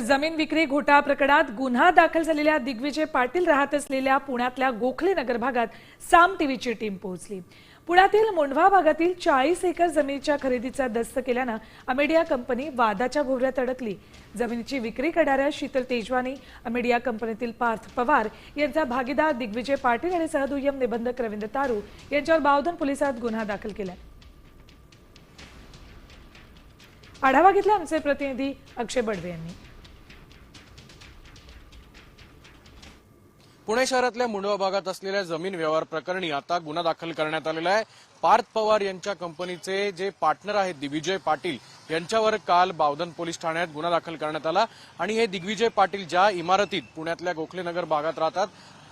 जमीन विक्री घोटाळा प्रकरणात गुन्हा दाखल झालेल्या दिग्विजय पाटील राहत असलेल्या पुण्यातल्या गोखले नगर भागात साम टीव्हीची टीम पोहोचली। पुण्यातील मुंढवा भागातील 40 एकर जमिनीच्या खरेदीचा दस्त केल्यानं अमेडिया कंपनी वादाच्या भोवऱ्यात अडकली। जमिनीची विक्री करणाऱ्या शीतल तेजवानी, अमेडिया कंपनीतील पार्थ पवार यांचा भागीदार दिग्विजय पाटील आणि सहदुय्यम निबंधक रवींद्र तारू यांच्यावर बावधन पोलिसात गुन्हा दाखल केला। आढावा घेतला आमचे प्रतिनिधी अक्षय बडवे यांनी। पुणे शहरातल्या मुंढवा भागात असलेल्या जमीन व्यवहार प्रकरणी आता गुन्हा दाखल करण्यात आलेला आहे। पार्थ पवार यांच्या कंपनीचे जे पार्टनर आहेत दिग्विजय पाटील यांच्यावर काल बावधन पोलीस ठाण्यात गुन्हा दाखल करण्यात आला आणि हे दिग्विजय पाटील ज्या इमारतीत पुण्यातल्या गोखले नगर भागात राहतात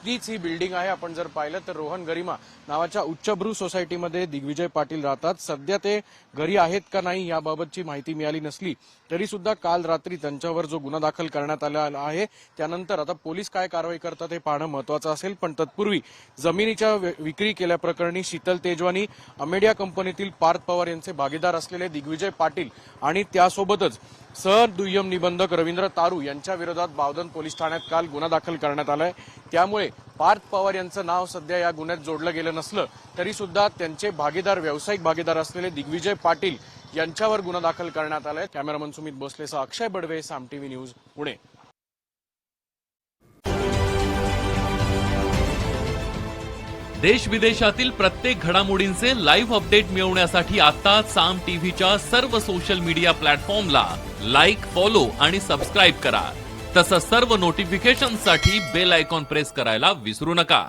तीच ही बिल्डिंग आहे। आपण जर पाहिलं तर रोहन गरिमा नावाच्या उच्चभ्रू सोसायटीमध्ये दिग्विजय पाटील राहतात। सध्या ते घरी आहेत का नाही याबाबतची माहिती मिळाली नसली तरी सुद्धा काल रात्री त्यांच्यावर जो गुन्हा दाखल करण्यात आला आहे त्यानंतर आता पोलीस काय कारवाई करतात हे पाहणं महत्त्वाचं असेल। पण तत्पूर्वी जमिनीच्या विक्री केल्याप्रकरणी शीतल तेजवानी, अमेडिया कंपनीतील पार्थ पवार यांचे भागीदार असलेले दिग्विजय पाटील आणि त्यासोबतच सहदुय्यम निबंधक रवींद्र तारू यांच्या विरोधात बावधन पोलीस ठाण्यात काल गुन्हा दाखल करण्यात आलाय। त्यामुळे पार्थ पवार यांचं नाव सध्या या गुन्ह्यात जोडलं गेलं नसलं तरी सुद्धा त्यांचे भागीदार, व्यावसायिक भागीदार असलेले दिग्विजय पाटील यांच्यावर गुन्हा दाखल करण्यात आलाय। कॅमेरामन सुमित भोसलेसह अक्षय बडवे, साम टीव्ही न्यूज, पुणे। देश विदेशातील प्रत्येक घडामोडींचे लाईव्ह अपडेट मिळवण्यासाठी आता साम टीव्हीच्या सर्व सोशल मीडिया प्लॅटफॉर्मला लाईक, फॉलो आणि सबस्क्राईब करा। तसंच सर्व नोटिफिकेशनसाठी बेल आयकॉन प्रेस करायला विसरू नका।